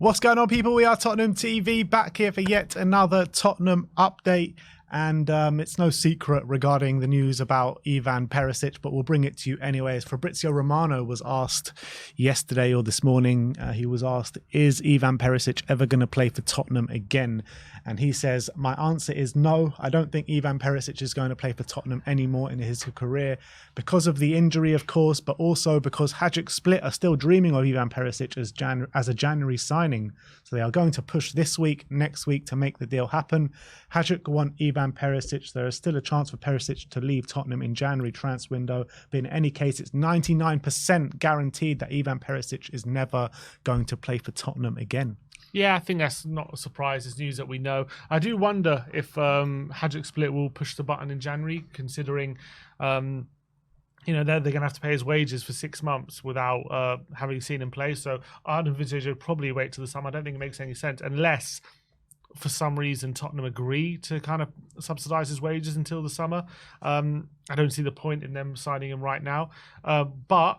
What's going on, people? We are Tottenham TV, back here for yet another Tottenham update. And it's no secret regarding the news about Ivan Perisic, but we'll bring it to you anyways. Fabrizio Romano was asked yesterday or this morning, he was asked, is Ivan Perisic ever going to play for Tottenham again? And he says, my answer is no. I don't think Ivan Perisic is going to play for Tottenham anymore in his career because of the injury, of course, but also because Hajduk Split are still dreaming of Ivan Perisic as a January signing. So they are going to push this week, next week to make the deal happen. Hajduk want Ivan Perisic. There is still a chance for Perisic to leave Tottenham in January transfer window, but in any case, it's 99% guaranteed that Ivan Perisic is never going to play for Tottenham again. Yeah, I think that's not a surprise. It's news that we know. I do wonder if Hajduk Split will push the button in January, considering they're going to have to pay his wages for 6 months without having seen him play. So I'd envisage he'll probably wait till the summer. I don't think it makes any sense unless for some reason Tottenham agree to kind of subsidise his wages until the summer. I don't see the point in them signing him right now. But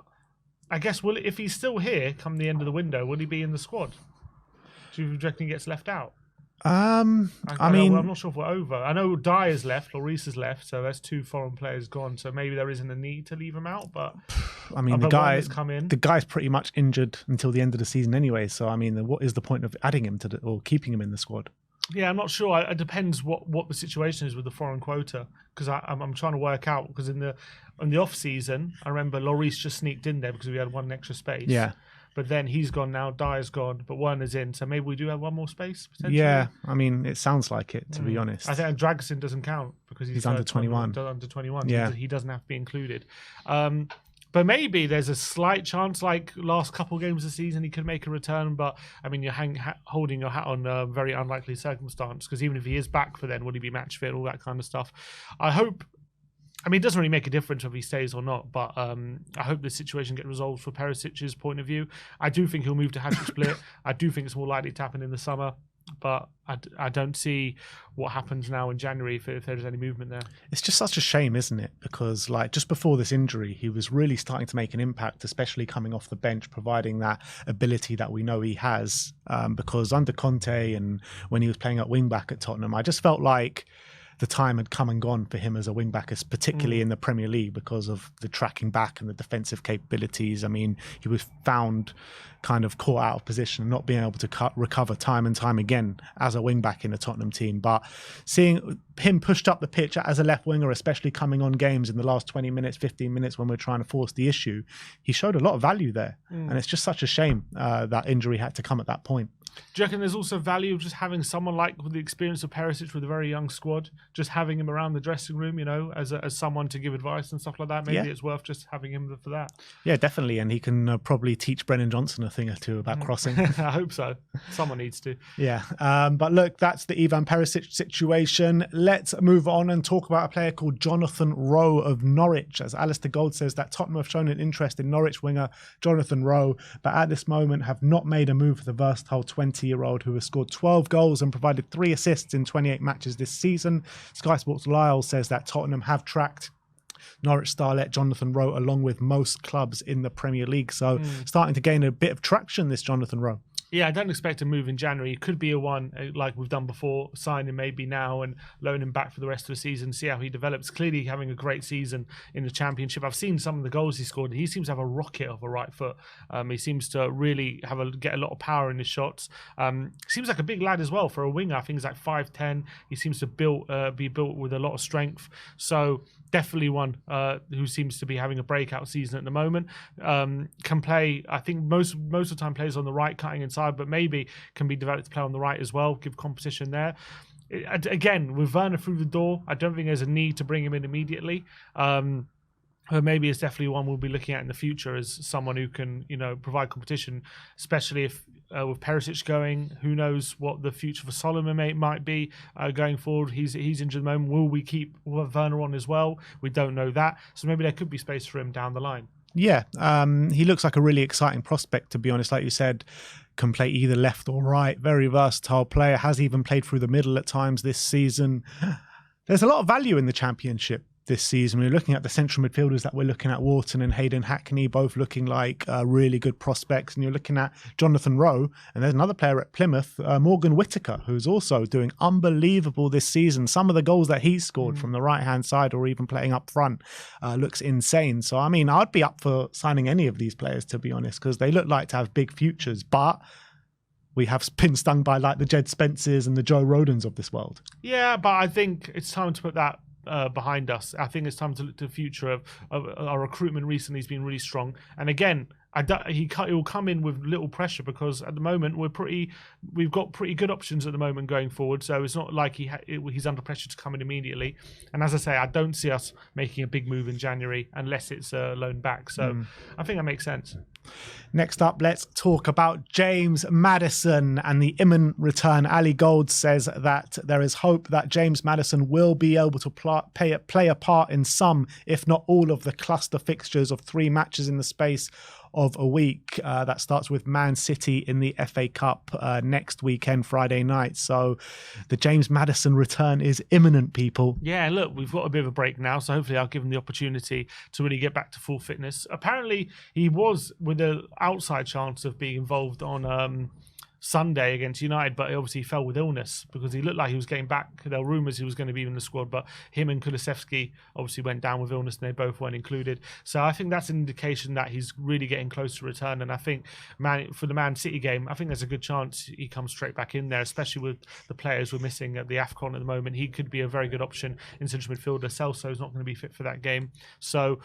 I guess if he's still here come the end of the window, will he be in the squad? Do you reckon he gets left out? I'm not sure if we're over. I know Dyer's left, Lloris has left, so that's 2 foreign players gone. So maybe there isn't a need to leave him out. But I mean, the guy's pretty much injured until the end of the season anyway. So I mean, what is the point of adding him to or keeping him in the squad? Yeah, I'm not sure. It depends what the situation is with the foreign quota, because I'm trying to work out. Because in the off season, I remember Lloris just sneaked in there because we had 1 extra space. Yeah. But then he's gone now, Dyer's gone, but Werner's in, so maybe we do have 1 more space, potentially. Yeah, I mean, it sounds like it, to be honest. I think Dragusin doesn't count because he's under 21. Under 21, yeah. He doesn't have to be included. But maybe there's a slight chance, like last couple of games of the season, he could make a return. But, I mean, you're holding your hat on a very unlikely circumstance, because even if he is back for then, would he be match fit, all that kind of stuff. I hope... I mean, it doesn't really make a difference if he stays or not, but I hope the situation gets resolved for Perisic's point of view. I do think he'll move to Hajduk Split. I do think it's more likely to happen in the summer, but I don't see what happens now in January if there's any movement there. It's just such a shame, isn't it? Because like just before this injury, he was really starting to make an impact, especially coming off the bench, providing that ability that we know he has. Because under Conte and when he was playing at wing back at Tottenham, I just felt like the time had come and gone for him as a wing-back, particularly in the Premier League, because of the tracking back and the defensive capabilities. I mean, he was found kind of caught out of position and not being able to recover time and time again as a wing-back in a Tottenham team. But seeing him pushed up the pitch as a left winger, especially coming on games in the last 20 minutes, 15 minutes when we're trying to force the issue, he showed a lot of value there. And it's just such a shame that injury had to come at that point. Do you reckon there's also value of just having someone like with the experience of Perisic with a very young squad, just having him around the dressing room, as someone to give advice and stuff like that? Maybe it's worth just having him for that. Yeah, definitely. And he can probably teach Brennan Johnson a thing or two about crossing. I hope so. Someone needs to. Yeah. But look, that's the Ivan Perisic situation. Let's move on and talk about a player called Jonathan Rowe of Norwich. As Alistair Gold says, that Tottenham have shown an interest in Norwich winger Jonathan Rowe, but at this moment have not made a move for the versatile 20-year-old who has scored 12 goals and provided 3 assists in 28 matches this season. Sky Sports Lyle says that Tottenham have tracked Norwich starlet Jonathan Rowe along with most clubs in the Premier League. So starting to gain a bit of traction, this Jonathan Rowe. Yeah, I don't expect a move in January. It could be a one like we've done before, sign him maybe now and loan him back for the rest of the season, see how he develops. Clearly having a great season in the Championship. I've seen some of the goals he scored. He seems to have a rocket of a right foot. He seems to really get a lot of power in his shots. Seems like a big lad as well for a winger. I think he's like 5'10". He seems to be built with a lot of strength. So definitely one who seems to be having a breakout season at the moment. Can play, I think most of the time plays on the right, cutting inside, but maybe can be developed to play on the right as well, give competition there. Again, with Werner through the door, I don't think there's a need to bring him in immediately. But maybe it's definitely one we'll be looking at in the future as someone who can, provide competition, especially if with Perisic going, who knows what the future for Solomon might be going forward. He's injured at the moment. Will we keep Werner on as well? We don't know that. So maybe there could be space for him down the line. Yeah, he looks like a really exciting prospect, to be honest. Like you said, can play either left or right. Very versatile player. Has even played through the middle at times this season. There's a lot of value in the Championship. this season. We're looking at the central midfielders that we're looking at, Wharton and Hayden Hackney, both looking like really good prospects. And you're looking at Jonathan Rowe, and there's another player at Plymouth, Morgan Whittaker, who's also doing unbelievable this season. Some of the goals that he scored from the right-hand side or even playing up front looks insane. So, I mean, I'd be up for signing any of these players, to be honest, because they look like to have big futures. But we have been stung by like the Jed Spences and the Joe Rodens of this world. Yeah, but I think it's time to put that behind us. I think it's time to look to the future of our recruitment. Recently has been really strong, and again, he will come in with little pressure because at the moment we've got pretty good options at the moment going forward. So it's not like he's under pressure to come in immediately. And as I say, I don't see us making a big move in January unless it's a loan back. So I think that makes sense. Next up, let's talk about James Maddison and the imminent return. Ali Gold says that there is hope that James Maddison will be able to play a part in some, if not all, of the cluster fixtures of 3 matches in the space of a week. That starts with Man City in the FA Cup next weekend, Friday night. So the James Maddison return is imminent, people. Yeah, look, we've got a bit of a break now, so hopefully I'll give him the opportunity to really get back to full fitness. Apparently, he was with an outside chance of being involved on Sunday against United, but obviously he fell with illness because he looked like he was getting back. There were rumours he was going to be in the squad, but him and Kulusevski obviously went down with illness and they both weren't included. So I think that's an indication that he's really getting close to return. And I think for the Man City game, I think there's a good chance he comes straight back in there, especially with the players we're missing at the AFCON at the moment. He could be a very good option in central midfielder. Celso's not going to be fit for that game. So,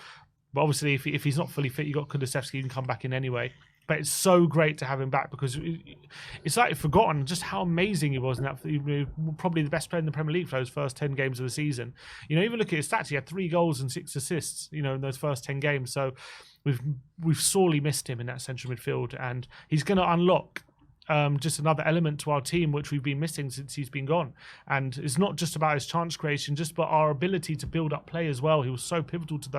but obviously if he's not fully fit, you got Kulusevski, you can come back in anyway. But it's so great to have him back because it's like you've forgotten just how amazing he was in that. Probably the best player in the Premier League for those first 10 games of the season. You know, even look at his stats, he had 3 goals and 6 assists, you know, in those first 10 games. So we've sorely missed him in that central midfield, and he's going to unlock just another element to our team which we've been missing since he's been gone. And it's not just about his chance creation, just but our ability to build up play as well. He was so pivotal to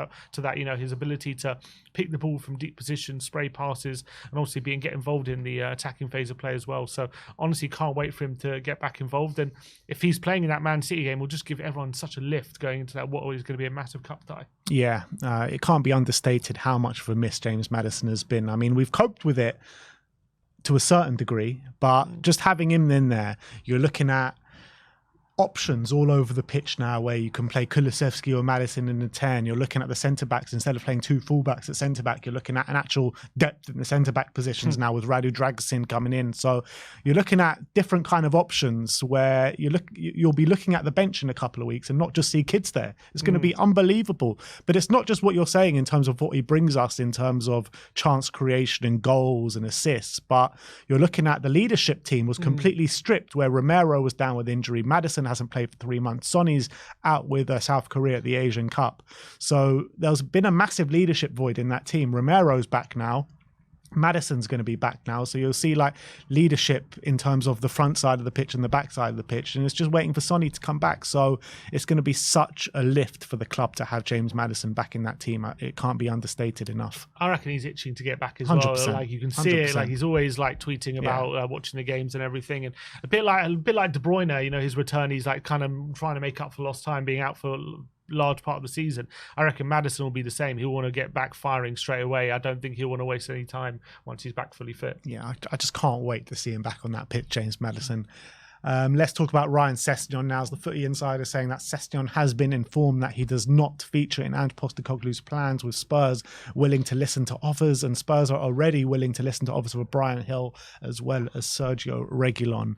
that, you know, his ability to pick the ball from deep position, spray passes, and obviously get involved in the attacking phase of play as well. So honestly, can't wait for him to get back involved. And if he's playing in that Man City game, we'll just give everyone such a lift going into that what is going to be a massive cup tie. Yeah, it can't be understated how much of a miss James Maddison has been. I mean, we've coped with it to a certain degree, but just having him in there, you're looking at options all over the pitch now where you can play Kulusevski or Maddison in the 10. You're looking at the centre-backs. Instead of playing 2 full-backs at centre-back, you're looking at an actual depth in the centre-back positions now with Dragusin coming in. So you're looking at different kind of options where you'll be looking at the bench in a couple of weeks and not just see kids there. It's going to be unbelievable. But it's not just what you're saying in terms of what he brings us in terms of chance creation and goals and assists, but you're looking at the leadership team was completely stripped where Romero was down with injury. Maddison hasn't played for 3 months. Sonny's out with South Korea at the Asian Cup. So there's been a massive leadership void in that team. Romero's back now. Maddison's going to be back now. So you'll see like leadership in terms of the front side of the pitch and the back side of the pitch. And it's just waiting for Sonny to come back. So it's going to be such a lift for the club to have James Maddison back in that team. It can't be understated enough. I reckon he's itching to get back as 100%. well. Like you can see 100%. It. Like he's always like tweeting about watching the games and everything. And a bit like De Bruyne, you know, his return, he's like kind of trying to make up for lost time being out for large part of the season. I reckon Maddison will be the same. He'll want to get back firing straight away. I don't think he'll want to waste any time once he's back fully fit. Yeah, I just can't wait to see him back on that pitch, James Maddison. Let's talk about Ryan Sessegnon now. As the Footy Insider saying that Sessegnon has been informed that he does not feature in Ange Postecoglou's plans, with Spurs willing to listen to offers, and Spurs are already willing to listen to offers for Brian Hill as well as Sergio Reguilon.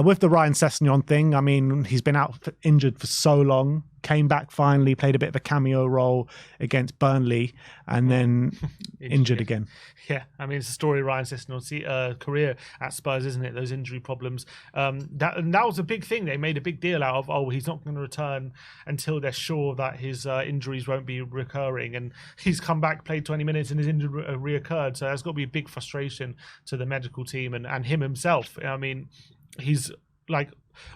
With the Ryan Sessegnon thing, I mean, he's been out injured for so long. Came back finally, played a bit of a cameo role against Burnley, and then injured again. Yeah, I mean, it's a story of Ryan Sessegnon's career at Spurs, isn't it? Those injury problems. That was a big thing. They made a big deal out of, he's not going to return until they're sure that his injuries won't be recurring. And he's come back, played 20 minutes, and his injury reoccurred. So that's got to be a big frustration to the medical team and him himself. I mean, he's like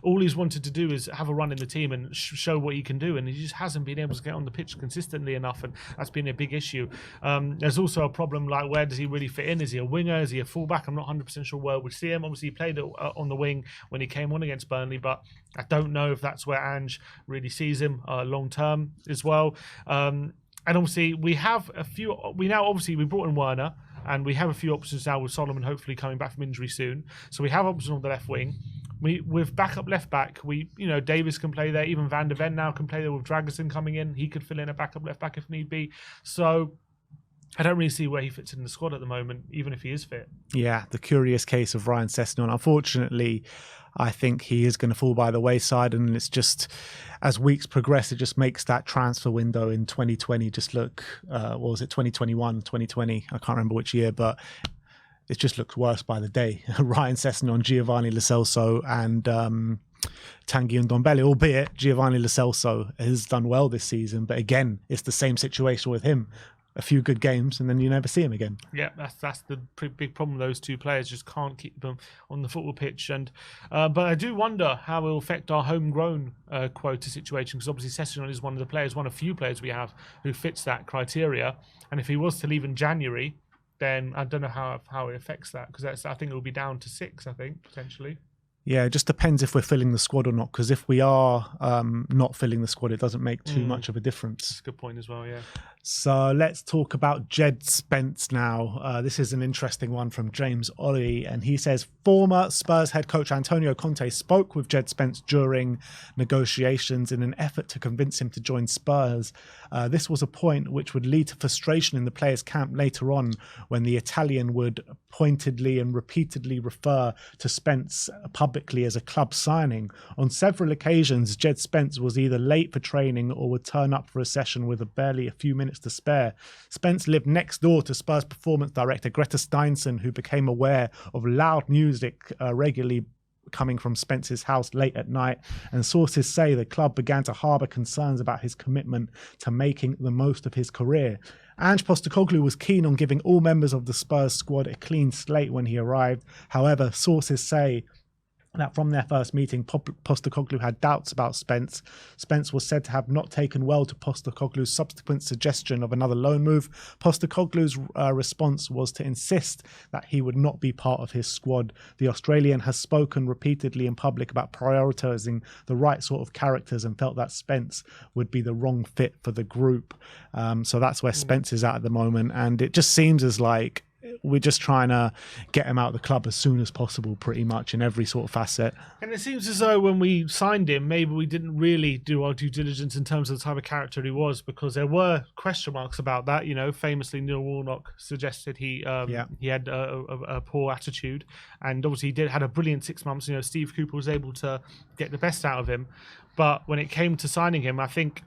all he's wanted to do is have a run in the team and show what he can do, and he just hasn't been able to get on the pitch consistently enough, and that's been a big issue. There's also a problem, like, where does he really fit in? Is he a winger? Is he a fullback? I'm not 100% sure where we see him. Obviously, he played on the wing when he came on against Burnley, but I don't know if that's where Ange really sees him long term as well. And obviously, we brought in Werner, and we have a few options now with Solomon hopefully coming back from injury soon. So we have options on the left wing. With backup left back, Davis can play there. Even Van der Ven now can play there with Dragusin coming in. He could fill in a backup left back if need be. So I don't really see where he fits in the squad at the moment, even if he is fit. Yeah, the curious case of Ryan Sessegnon. Unfortunately, I think he is going to fall by the wayside, and it's just, as weeks progress, it just makes that transfer window in 2020 just look, what was it, 2021, 2020? I can't remember which year, but it just looks worse by the day. Ryan Sessegnon, Giovanni Lo Celso, and Tanguy Ndombele, albeit Giovanni Lo Celso has done well this season, but again, it's the same situation with him. A few good games, and then you never see him again. Yeah, that's the big problem. Those two players just can't keep them on the football pitch, and but I do wonder how it will affect our homegrown quota situation, because obviously Sessegnon is one of few players we have who fits that criteria, and if he was to leave in January, then I don't know how it affects that, because I think it will be down to 6, I think, potentially. Yeah, it just depends if we're filling the squad or not, because if we are not filling the squad, it doesn't make too much of a difference. That's a good point as well, yeah. So let's talk about Jed Spence now. This is an interesting one from James Ollie, and he says, former Spurs head coach Antonio Conte spoke with Jed Spence during negotiations in an effort to convince him to join Spurs. This was a point which would lead to frustration in the players' camp later on, when the Italian would pointedly and repeatedly refer to Spence publicly as a club signing. On several occasions, Jed Spence was either late for training or would turn up for a session with barely a few minutes to spare. Spence lived next door to Spurs performance director Greta Steinson, who became aware of loud music regularly coming from Spence's house late at night, and sources say the club began to harbour concerns about his commitment to making the most of his career. Ange Postecoglou was keen on giving all members of the Spurs squad a clean slate when he arrived. However, sources say that from their first meeting, Postecoglou had doubts about Spence. Spence was said to have not taken well to Postecoglou's subsequent suggestion of another loan move. Postecoglou's response was to insist that he would not be part of his squad. The Australian has spoken repeatedly in public about prioritising the right sort of characters, and felt that Spence would be the wrong fit for the group. So that's where Spence is at the moment, and it just seems as like we're just trying to get him out of the club as soon as possible, pretty much in every sort of facet. And it seems as though when we signed him, maybe we didn't really do our due diligence in terms of the type of character he was, because there were question marks about that. Famously Neil Warnock suggested he had a poor attitude, and obviously he had a brilliant 6 months. Steve Cooper was able to get the best out of him, but when it came to signing him, I think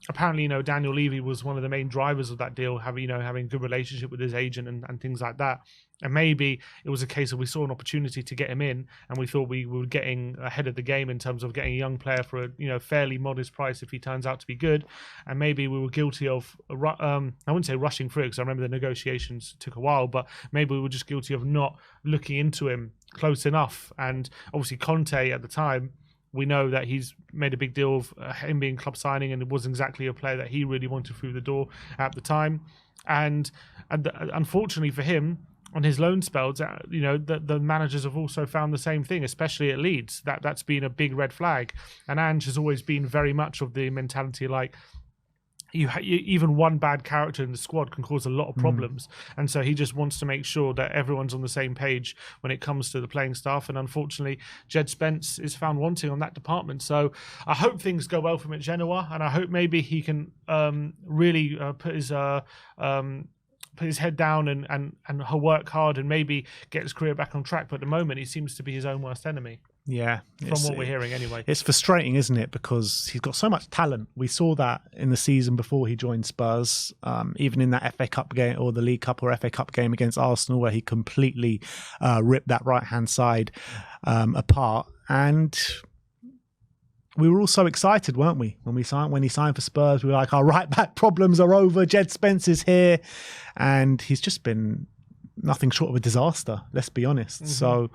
apparently, Daniel Levy was one of the main drivers of that deal, having a good relationship with his agent and things like that. And maybe it was a case of we saw an opportunity to get him in, and we thought we were getting ahead of the game in terms of getting a young player for a fairly modest price if he turns out to be good. And maybe we were guilty of, I wouldn't say rushing through, because I remember the negotiations took a while, but maybe we were just guilty of not looking into him close enough. And obviously Conte at the time, we know that he's made a big deal of him being club signing, and it wasn't exactly a player that he really wanted through the door at the time. And unfortunately for him, on his loan spells, the managers have also found the same thing, especially at Leeds. That's been a big red flag. And Ange has always been very much of the mentality like, even one bad character in the squad can cause a lot of problems. And so he just wants to make sure that everyone's on the same page when it comes to the playing staff. And unfortunately, Jed Spence is found wanting on that department. So I hope things go well for him at Genoa, and I hope maybe he can really put his head down and work hard and maybe get his career back on track. But at the moment, he seems to be his own worst enemy. Yeah. From what we're hearing anyway. It's frustrating, isn't it? Because he's got so much talent. We saw that in the season before he joined Spurs, even in that FA Cup game or the League Cup or FA Cup game against Arsenal, where he completely ripped that right-hand side apart. And we were all so excited, weren't we? When he signed for Spurs, we were like, our right-back problems are over. Jed Spence is here. And he's just been nothing short of a disaster, let's be honest. So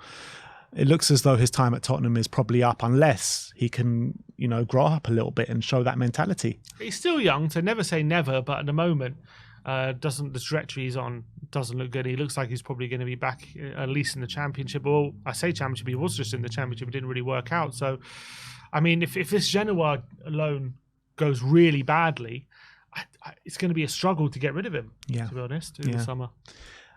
it looks as though his time at Tottenham is probably up, unless he can, grow up a little bit and show that mentality. He's still young, so never say never, but at the moment, the trajectory he's on doesn't look good. He looks like he's probably going to be back at least in the Championship. Well, I say Championship, he was just in the Championship, it didn't really work out. So, I mean, if this Genoa loan goes really badly, it's going to be a struggle to get rid of him, to be honest, in the summer.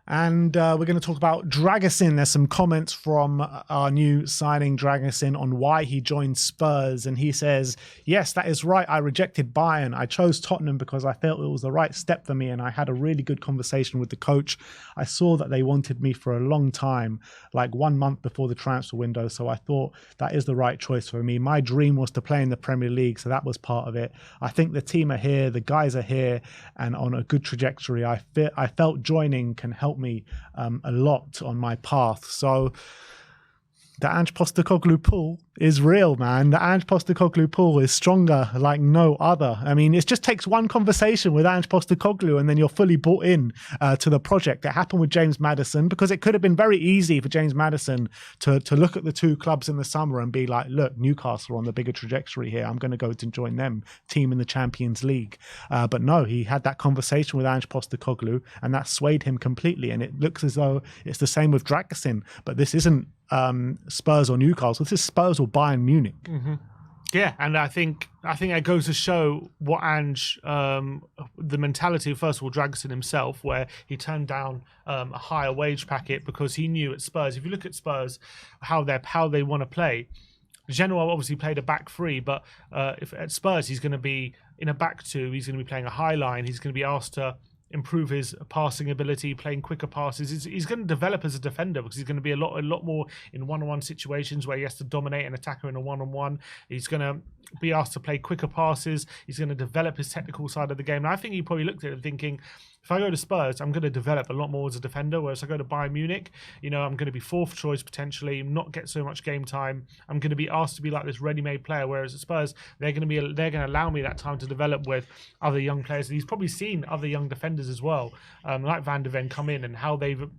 And we're going to talk about Dragusin. There's some comments from our new signing, Dragusin, on why he joined Spurs. And he says, yes, that is right. I rejected Bayern. I chose Tottenham because I felt it was the right step for me. And I had a really good conversation with the coach. I saw that they wanted me for a long time, like 1 month before the transfer window. So I thought that is the right choice for me. My dream was to play in the Premier League. So that was part of it. I think the team are here. The guys are here and on a good trajectory. I felt joining can help me a lot on my path. So the Ange Postecoglou pull is real, man. The Ange Postecoglou pull is stronger like no other. I mean, it just takes one conversation with Ange Postecoglou and then you're fully bought in to the project. It happened with James Maddison because it could have been very easy for James Maddison to look at the two clubs in the summer and be like, look, Newcastle are on the bigger trajectory here. I'm going to go to join them, team in the Champions League. But no, he had that conversation with Ange Postecoglou and that swayed him completely. And it looks as though it's the same with Dragusin, but this isn't Spurs or Newcastle. This is Spurs or Bayern Munich. Mm-hmm. Yeah, and I think that goes to show what Ange, the mentality of, first of all, Dragusin himself, where he turned down a higher wage packet because he knew at Spurs, if you look at Spurs, how they want to play. Genoa obviously played a back three, but if at Spurs he's going to be in a back two, he's going to be playing a high line, he's going to be asked to improve his passing ability, playing quicker passes. He's going to develop as a defender because he's going to be a lot more in one-on-one situations where he has to dominate an attacker in a one-on-one. He's going to be asked to play quicker passes. He's going to develop his technical side of the game. And I think he probably looked at it thinking, if I go to Spurs, I'm going to develop a lot more as a defender, whereas I go to Bayern Munich, I'm going to be fourth choice potentially, not get so much game time. I'm going to be asked to be like this ready-made player, whereas at Spurs, they're going to allow me that time to develop with other young players. And he's probably seen other young defenders as well, like Van de Ven come in and how they've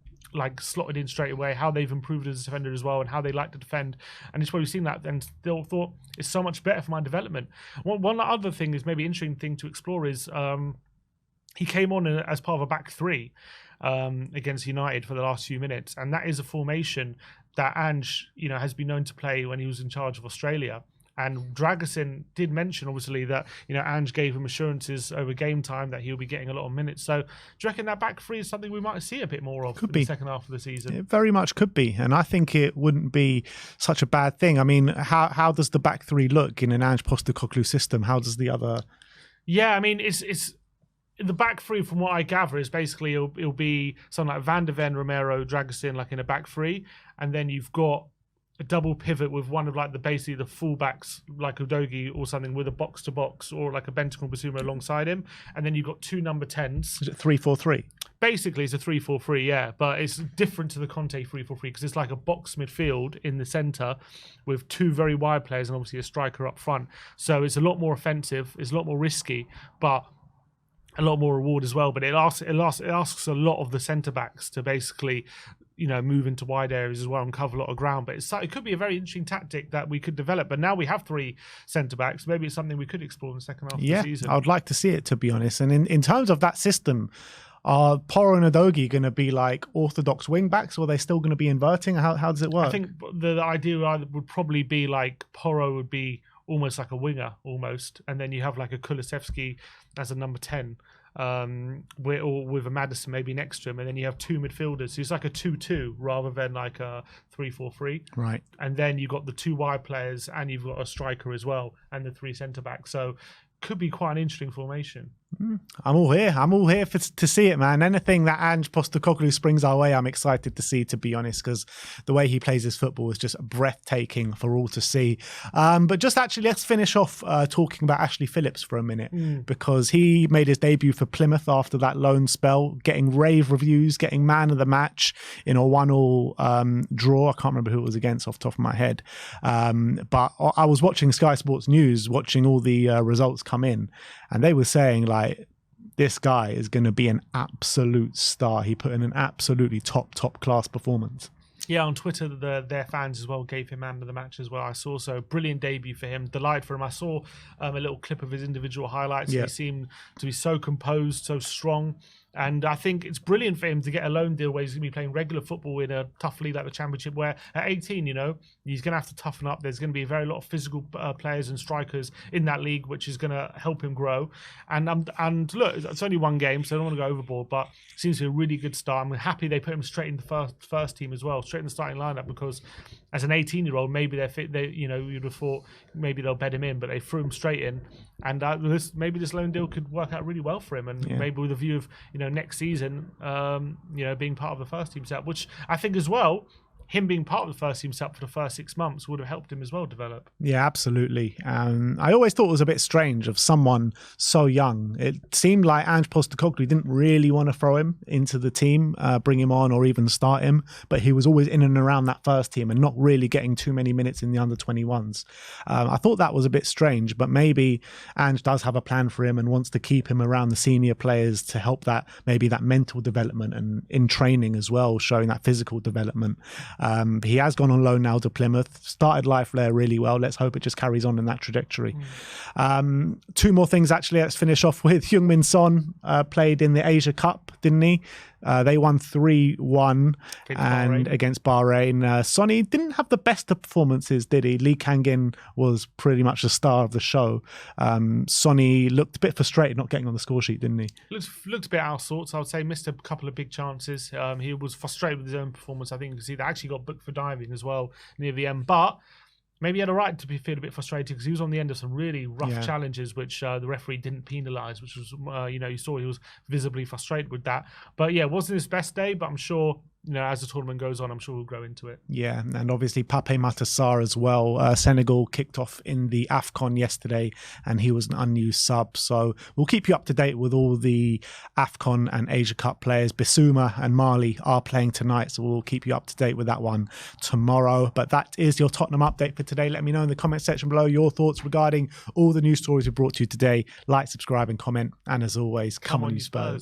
slotted in straight away, how they've improved as a defender as well, and how they like to defend. And he's probably seen that and still thought it's so much better for my development. One other thing is maybe interesting thing to explore is he came on as part of a back three against United for the last few minutes, and that is a formation that Ange, has been known to play when he was in charge of Australia. And Dragusin did mention, obviously, that Ange gave him assurances over game time that he'll be getting a lot of minutes. So, do you reckon that back three is something we might see a bit more of in the second half of the season? It very much could be, and I think it wouldn't be such a bad thing. I mean, how does the back three look in an Ange Postecoglou system? How does the other? Yeah, I mean, it's the back three, from what I gather, is basically it'll be something like Van de Ven, Romero, Dragusin, like in a back three, and then you've got a double pivot with one of basically the fullbacks like Udogie or something with a box to box, or like a Bentancur Basuma alongside him, and then you've got two number 10s. Is it 3-4-3? Basically, it's a 3-4-3, yeah, but it's different to the Conte 3-4-3 because it's like a box midfield in the centre with two very wide players and obviously a striker up front. So it's a lot more offensive, it's a lot more risky, but a lot more reward as well. But it asks a lot of the centre backs to basically move into wide areas as well and cover a lot of ground. But it could be a very interesting tactic that we could develop. But now we have three centre-backs. Maybe it's something we could explore in the second half of the season. I would like to see it, to be honest. And in terms of that system, are Porro and Udogie going to be like orthodox wing-backs, or are they still going to be inverting? How does it work? I think the idea would probably be like Porro would be almost like a winger, almost. And then you have like a Kulusevski as a number 10. With a Maddison maybe next to him, and then you have two midfielders. So it's like a 2-2 rather than like a 3-4-3. Right. And then you've got the two wide players, and you've got a striker as well, and the three centre backs. So could be quite an interesting formation. I'm all here. To see it, man. Anything that Ange Postecoglou springs our way, I'm excited to see, to be honest, because the way he plays his football is just breathtaking for all to see. But just actually, let's finish off talking about Ashley Phillips for a minute, because he made his debut for Plymouth after that loan spell, getting rave reviews, getting man of the match in a 1-1 draw. I can't remember who it was against off the top of my head. But I was watching Sky Sports News, watching all the results come in, and they were saying this guy is going to be an absolute star. He put in an absolutely top class performance. Yeah, on Twitter, their fans as well gave him man of the match as well. I saw, so brilliant debut for him. Delight for him. I saw a little clip of his individual highlights. Yeah. He seemed to be so composed, so strong. And I think it's brilliant for him to get a loan deal where he's going to be playing regular football in a tough league like the Championship, where at 18, you know, he's going to have to toughen up. There's going to be a very lot of physical players and strikers in that league, which is going to help him grow. And look, it's only one game, so I don't want to go overboard, but it seems to be a really good start. I'm happy they put him straight in the first team as well, straight in the starting lineup, because as an 18-year-old, maybe you'd have thought maybe they'll bed him in, but they threw him straight in. And maybe this loan deal could work out really well for him, and maybe with a view of next season, being part of the first team setup, which I think as well, him being part of the first team setup for the first 6 months would have helped him as well develop. Yeah, absolutely. I always thought it was a bit strange of someone so young. It seemed like Ange Postecoglou didn't really want to throw him into the team, bring him on or even start him, but he was always in and around that first team and not really getting too many minutes in the under-21s. I thought that was a bit strange, but maybe Ange does have a plan for him and wants to keep him around the senior players to help that mental development and in training as well, showing that physical development. He has gone on loan now to Plymouth, started life there really well. Let's hope it just carries on in that trajectory. Two more things, actually. Let's finish off with Heung-min Son, played in the Asia Cup, didn't he? They won 3-1 against Bahrain. Sonny didn't have the best of performances, did he? Lee Kang-in was pretty much the star of the show. Sonny looked a bit frustrated not getting on the score sheet, didn't he? Looked a bit out of sorts, I would say. Missed a couple of big chances. He was frustrated with his own performance. I think you can see that actually got booked for diving as well near the end. But maybe he had a right to feel a bit frustrated because he was on the end of some really rough challenges, which the referee didn't penalise, which was, you saw he was visibly frustrated with that. But yeah, it wasn't his best day, but I'm sure, as the tournament goes on, I'm sure we'll grow into it. Yeah, and obviously Pape Matar as well. Senegal kicked off in the AFCON yesterday, and he was an unused sub. So we'll keep you up to date with all the AFCON and Asia Cup players. Bissouma and Mali are playing tonight, so we'll keep you up to date with that one tomorrow. But that is your Tottenham update for today. Let me know in the comment section below your thoughts regarding all the news stories we brought to you today. Like, subscribe and comment. And as always, come on you Spurs.